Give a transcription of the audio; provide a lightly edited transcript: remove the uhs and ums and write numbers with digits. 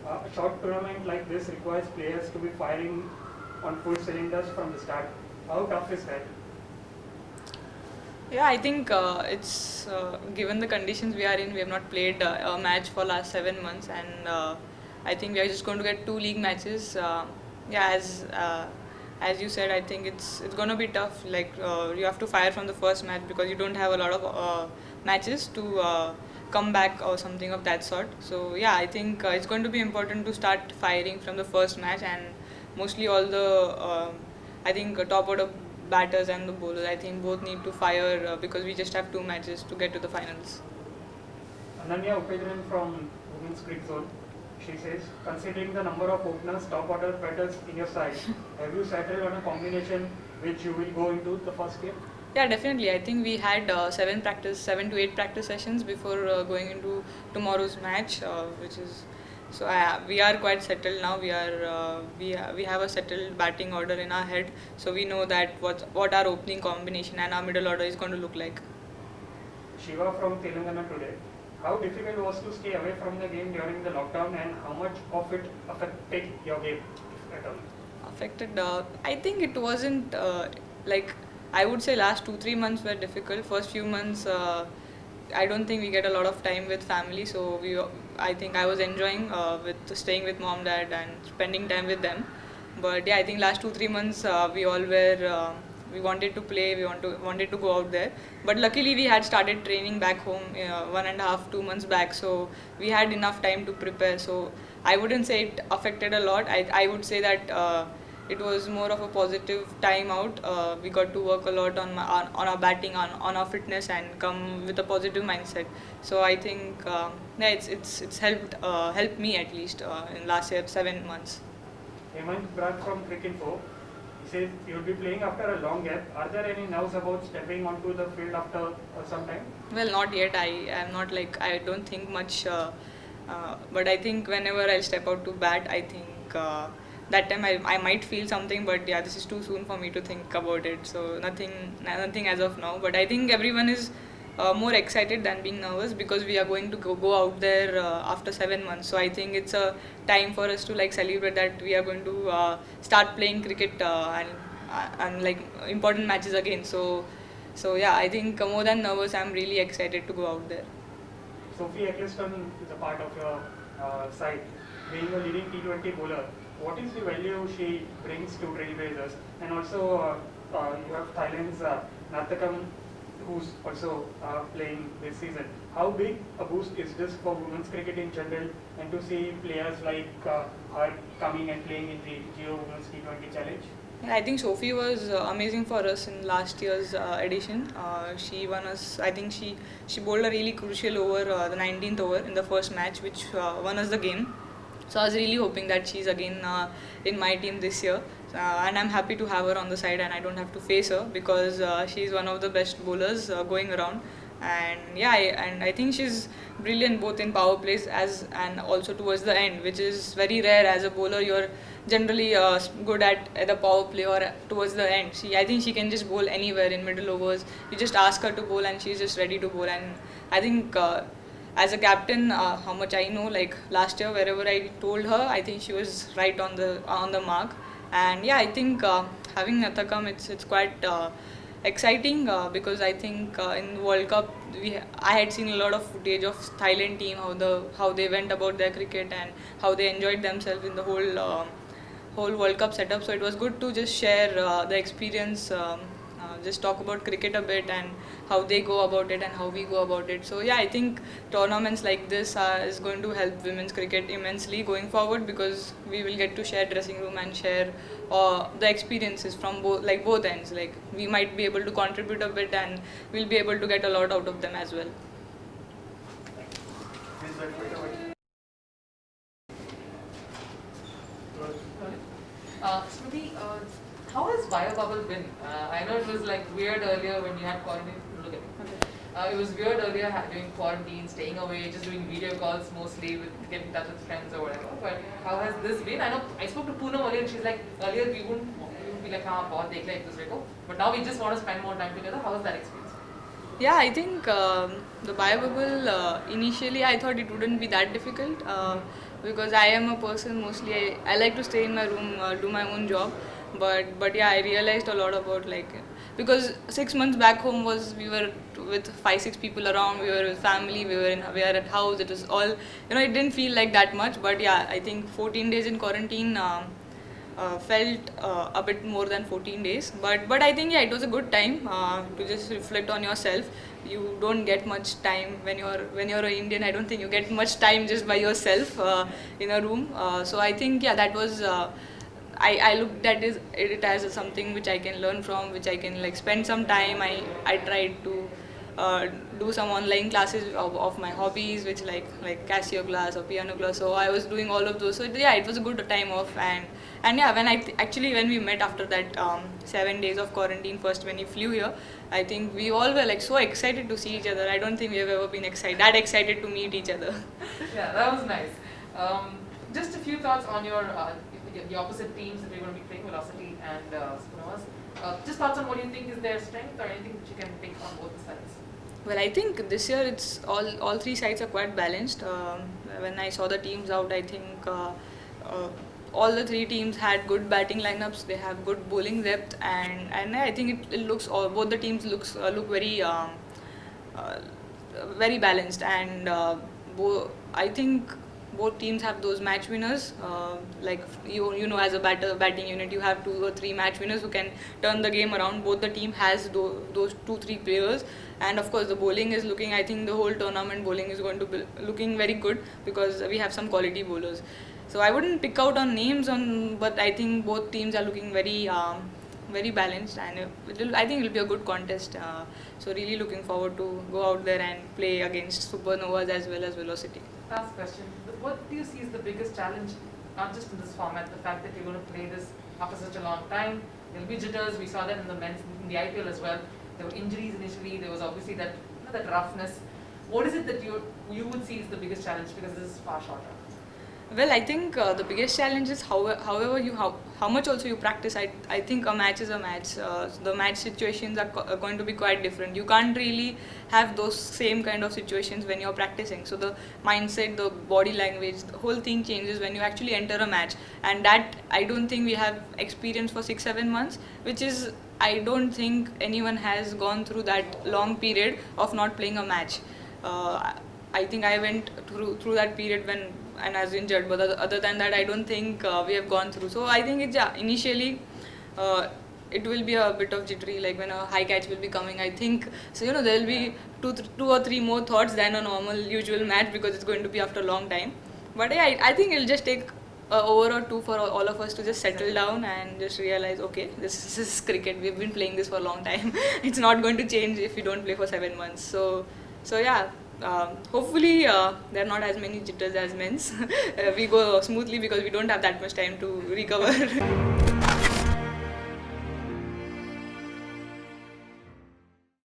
A short tournament like this requires players to be firing on full cylinders from the start. How tough is that? Yeah, I think it's given the conditions we are in, we have not played a match for last 7 months, and I think we are just going to get 2 league matches. Yeah, as you said, I think it's going to be tough. Like you have to fire from the first match because you don't have a lot of matches to come back or something of that sort. So yeah, I think it's going to be important to start firing from the first match, and mostly all the I think top order batters and the bowlers, I think both need to fire because we just have 2 matches to get to the finals. Ananya Upedran from Women's Cricket Zone. She says, considering the number of openers, top order batters in your side, have you settled on a combination which you will go into the first game? Yeah, definitely. I think we had 7 to 8 practice sessions before going into tomorrow's match, which is so we are quite settled now. We have a settled batting order in our head, so we know that what our opening combination and our middle order is going to look like. Shiva from Telangana today. How difficult was to stay away from the game during the lockdown and how much of it affected your game, if at all? Affected I think it wasn't like I would say last 2 3 months were difficult. First few months I don't think we get a lot of time with family, so I think I was enjoying with staying with mom dad and spending time with them. But yeah, I think last 2 3 months we all were we wanted to play, wanted to go out there, but luckily we had started training back home 1.5 2 months back, so we had enough time to prepare. So I wouldn't say it affected a lot. I would say that it was more of a positive time out. We got to work a lot on our batting, on our fitness, and come with a positive mindset. So I think yeah, it's helped me at least in last year 7 months. Hemant Brad from Cricinfo. He says you'll be playing after a long gap. Are there any nerves about stepping onto the field after some time? Well, not yet. I am not like I don't think much, but I think whenever I step out to bat, I think that time I might feel something. But yeah, this is too soon for me to think about it. So nothing as of now. But I think everyone is more excited than being nervous because we are going to go out there after 7 months. So I think it's a time for us to like celebrate that we are going to start playing cricket and like important matches again. So yeah, I think more than nervous, I'm really excited to go out there. Sophie Eccleston is a part of your side. Being a leading T20 bowler, what is the value she brings to Trailblazers? And also, you have Thailand's Natakam, who's also playing this season. How big a boost is this for women's cricket in general, and to see players like her coming and playing in the Geo Women's T20 Challenge? Yeah, I think Sophie was amazing for us in last year's edition. She won us. I think she bowled a really crucial over the 19th over in the first match, which won us the game. So I was really hoping that she's again in my team this year, and I'm happy to have her on the side, and I don't have to face her because she's one of the best bowlers going around. And yeah, and I think she's brilliant both in power plays as and also towards the end, which is very rare as a bowler. You're generally good at the power play or towards the end. I think she can just bowl anywhere in middle overs. You just ask her to bowl and she's just ready to bowl. And I think as a captain, how much I know, like last year wherever I told her, I think she was right on the mark. And yeah, I think having Nathakam, it's quite exciting because I think in World Cup I had seen a lot of footage of Thailand team, how they went about their cricket and how they enjoyed themselves in the whole World Cup setup. So it was good to just share the experience, just talk about cricket a bit and how they go about it and how we go about it. So yeah, I think tournaments like this is going to help women's cricket immensely going forward because we will get to share dressing room and share the experiences from both ends. Like we might be able to contribute a bit and we'll be able to get a lot out of them as well. Smriti, how has Bio Bubble been? I know it was like weird earlier when you had quarantine. Look at me. It was weird earlier doing quarantine, staying away, just doing video calls mostly, with getting in touch with friends or whatever. But how has this been? I know I spoke to Poonam earlier and she's like, earlier we wouldn't be like, bahut dekh liya ek dusre ko. But now we just want to spend more time together. How was that experience? Yeah, I think the biobubble initially I thought it wouldn't be that difficult, because I am a person mostly I like to stay in my room, do my own job, but yeah, I realized a lot about like, because 6 months back home was, we were with 5-6 people around, we were with family, we are at house, it was all, it didn't feel like that much. But yeah, I think 14 days in quarantine felt a bit more than 14 days, but I think yeah, it was a good time to just reflect on yourself. You don't get much time when you're an Indian. I don't think you get much time just by yourself in a room. So I think yeah, that was. I looked at it as something which I can learn from, which I can like spend some time. I tried to do some online classes of my hobbies, which like Casio class or piano class. So I was doing all of those. So yeah, it was a good time off. And yeah, when actually when we met after that 7 days of quarantine, first when he flew here, I think we all were like so excited to see each other. I don't think we have ever been that excited to meet each other. Yeah, that was nice. Just a few thoughts on the opposite teams that we're going to be playing, Velocity and Spinovas. Just thoughts on what you think is their strength or anything that you can pick on both the sides. Well, I think this year it's all three sides are quite balanced. When I saw the teams out, I think all the three teams had good batting lineups. They have good bowling depth, and I think it looks both the teams look uh, very balanced. And I think both teams have those match winners. Like as a batting unit, you have 2 or 3 match winners who can turn the game around. Both the team has those 2-3 players, and of course the bowling is looking. I think the whole tournament bowling is going to be looking very good because we have some quality bowlers. So I wouldn't pick out on names but I think both teams are looking very balanced, and I think it will be a good contest. So really looking forward to go out there and play against Supernovas as well as Velocity. Last question. What do you see is the biggest challenge, not just in this format, the fact that you're going to play this after such a long time? There'll be jitters. We saw that in the IPL as well. There were injuries initially. There was obviously that roughness. What is it that you would see is the biggest challenge, because this is far shorter? Well, I think the biggest challenge is how much also you practice. I think a match is a match. The match situations are going to be quite different. You can't really have those same kind of situations when you're practicing. So the mindset, the body language, the whole thing changes when you actually enter a match. And that I don't think we have experienced for 6-7 months, which is, I don't think anyone has gone through that long period of not playing a match. I think I went through that period when and I was injured, but other than that, I don't think we have gone through. So I think initially it will be a bit of jittery, like when a high catch will be coming. I think so. There will be two or three more thoughts than a normal usual match, because it's going to be after a long time. But yeah, I think it'll just take over or two for all of us to just settle down and just realize, okay, this is cricket. We've been playing this for a long time. It's not going to change if we don't play for 7 months. So yeah. Hopefully there are not as many jitters as men's. We go smoothly because we don't have that much time to recover.